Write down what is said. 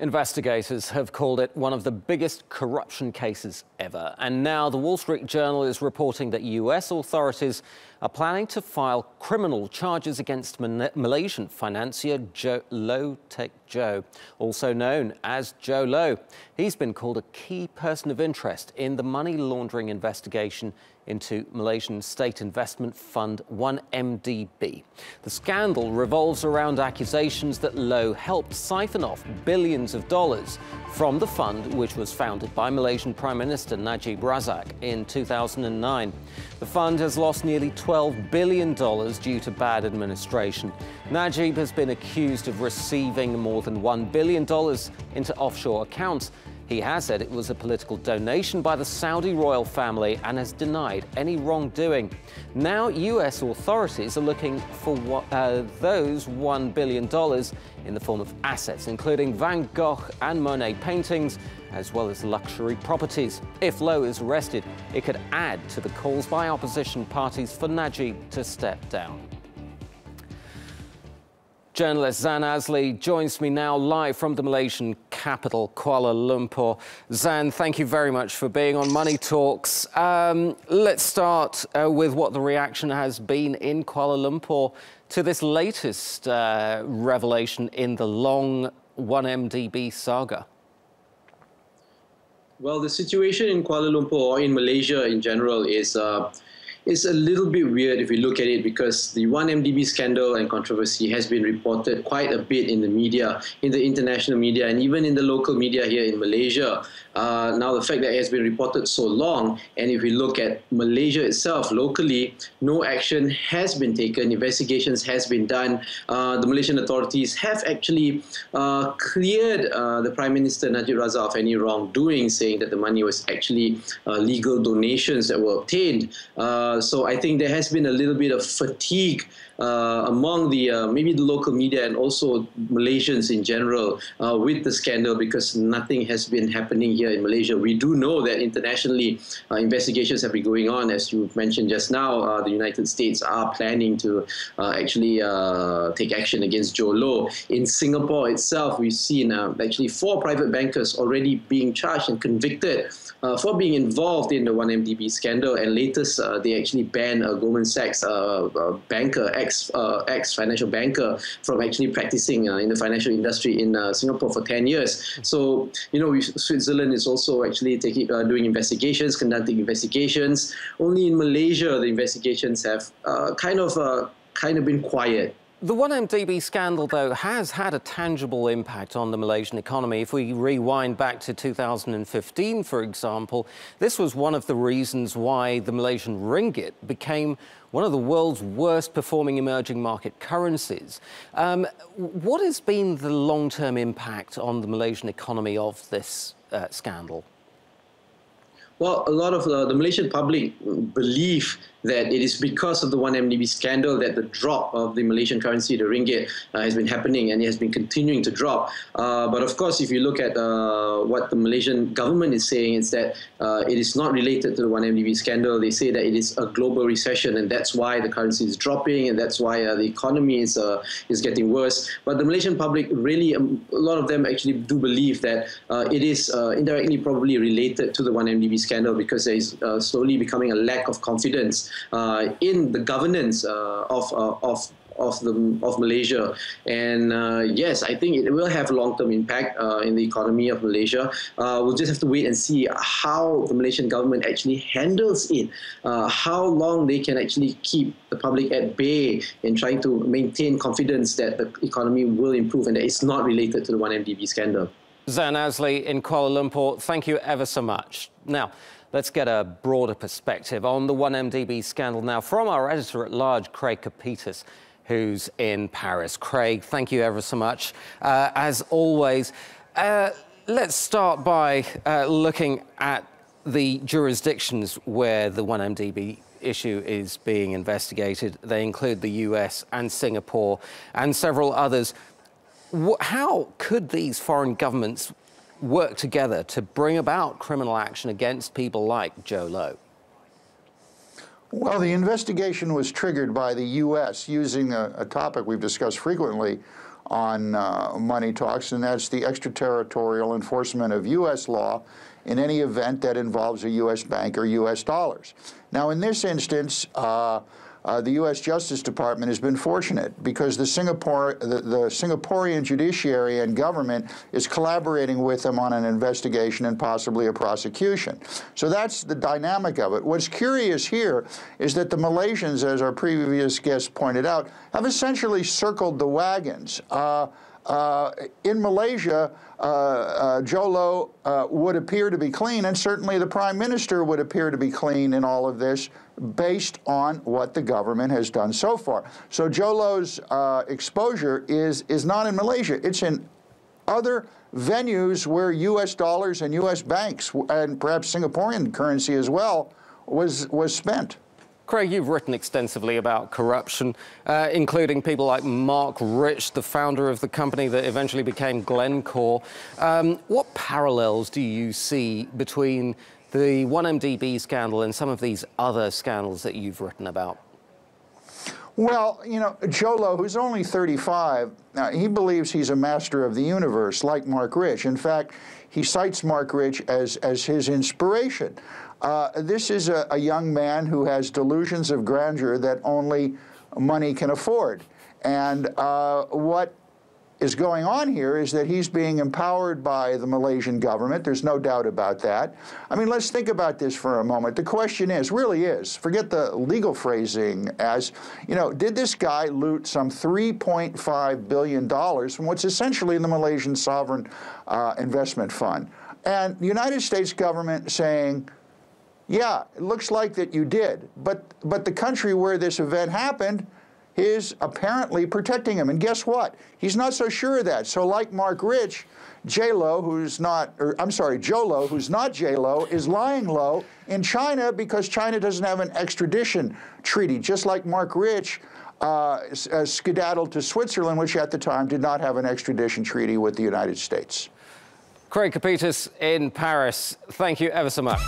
Investigators have called it one of the biggest corruption cases ever. And now the Wall Street Journal is reporting that US authorities are planning to file criminal charges against Malaysian financier Low Tech Joe, also known as Joe Low. He's been called a key person of interest in the money laundering investigation into Malaysian State Investment Fund 1MDB. The scandal revolves around accusations that Low helped siphon off billions of dollars from the fund, which was founded by Malaysian Prime Minister Najib Razak in 2009. The fund has lost nearly $12 billion due to bad administration. Najib has been accused of receiving more than $1 billion into offshore accounts. He has said it was a political donation by the Saudi royal family and has denied any wrongdoing. Now, US authorities are looking for those $1 billion in the form of assets, including Van Gogh and Monet paintings, as well as luxury properties. If Low is arrested, it could add to the calls by opposition parties for Najib to step down. Journalist Zan Azli joins me now live from the Malaysian capital, Kuala Lumpur. Zan, thank you very much for being on Money Talks. Let's start with what the reaction has been in Kuala Lumpur to this latest revelation in the long 1MDB saga. Well, the situation in Kuala Lumpur, or in Malaysia in general, is a little bit weird if you look at it, because the 1MDB scandal and controversy has been reported quite a bit in the media, in the international media, and even in the local media here in Malaysia. Now, the fact that it has been reported so long, and if we look at Malaysia itself, locally, no action has been taken, investigations has been done. The Malaysian authorities have actually cleared the Prime Minister Najib Razak of any wrongdoing, saying that the money was actually legal donations that were obtained. So I think there has been a little bit of fatigue among the maybe the local media and also Malaysians in general with the scandal, because nothing has been happening here in Malaysia. We do know that internationally investigations have been going on. As you mentioned just now, the United States are planning to actually take action against Joe Low. In Singapore itself, we've seen actually 4 private bankers already being charged and convicted for being involved in the 1MDB scandal, and latest they actually banned a Goldman Sachs banker, ex-financial banker, from actually practicing in the financial industry in Singapore for 10 years. So, you know, Switzerland is also actually doing investigations, conducting investigations. Only in Malaysia, the investigations have kind of been quiet. The 1MDB scandal, though, has had a tangible impact on the Malaysian economy. If we rewind back to 2015, for example, this was one of the reasons why the Malaysian ringgit became one of the world's worst performing emerging market currencies. What has been the long-term impact on the Malaysian economy of this scandal? Well, a lot of the Malaysian public believe that it is because of the 1MDB scandal that the drop of the Malaysian currency, the ringgit, has been happening, and it has been continuing to drop. But of course, if you look at what the Malaysian government is saying, is that it is not related to the 1MDB scandal. They say that it is a global recession, and that's why the currency is dropping, and that's why the economy is getting worse. But the Malaysian public really, a lot of them actually do believe that it is indirectly probably related to the 1MDB scandal, because there is slowly becoming a lack of confidence in the governance of Malaysia. And yes, I think it will have a long-term impact in the economy of Malaysia. We'll just have to wait and see how the Malaysian government actually handles it, how long they can actually keep the public at bay in trying to maintain confidence that the economy will improve and that it's not related to the 1MDB scandal. Zan Azli in Kuala Lumpur, thank you ever so much. Now, let's get a broader perspective on the 1MDB scandal now from our editor-at-large, Craig Capitas, who's in Paris. Craig, thank you ever so much. As always, let's start by looking at the jurisdictions where the 1MDB issue is being investigated. They include the US and Singapore and several others. How could these foreign governments work together to bring about criminal action against people like Joe Low? Well, the investigation was triggered by the U.S. using a topic we've discussed frequently on money talks, and that's the extraterritorial enforcement of U.S. law in any event that involves a U.S. bank or U.S. dollars. Now, in this instance, the U.S. Justice Department has been fortunate because the Singaporean judiciary and government is collaborating with them on an investigation and possibly a prosecution. So that's the dynamic of it. What's curious here is that the Malaysians, as our previous guest pointed out, have essentially circled the wagons. In Malaysia, Jolo would appear to be clean, and certainly the Prime Minister would appear to be clean in all of this based on what the government has done so far. So Jolo's exposure is not in Malaysia. It's in other venues where U.S. dollars and U.S. banks, and perhaps Singaporean currency as well, was spent. Craig, you've written extensively about corruption, including people like Mark Rich, the founder of the company that eventually became Glencore. What parallels do you see between the 1MDB scandal and some of these other scandals that you've written about? Well, you know, Jolo, who's only 35, he believes he's a master of the universe, like Mark Rich. In fact, he cites Mark Rich as his inspiration. This is a young man who has delusions of grandeur that only money can afford. And what is going on here is that he's being empowered by the Malaysian government. There's no doubt about that. I mean, let's think about this for a moment. The question is, really is, forget the legal phrasing as, you know, did this guy loot some $3.5 billion from what's essentially the Malaysian Sovereign Investment Fund? And the United States government saying, yeah, it looks like that you did, but the country where this event happened is apparently protecting him. And guess what? He's not so sure of that. So like Mark Rich, Jolo, who's not J-Lo, is lying low in China because China doesn't have an extradition treaty, just like Mark Rich skedaddled to Switzerland, which at the time did not have an extradition treaty with the United States. Craig Capitas in Paris, thank you ever so much.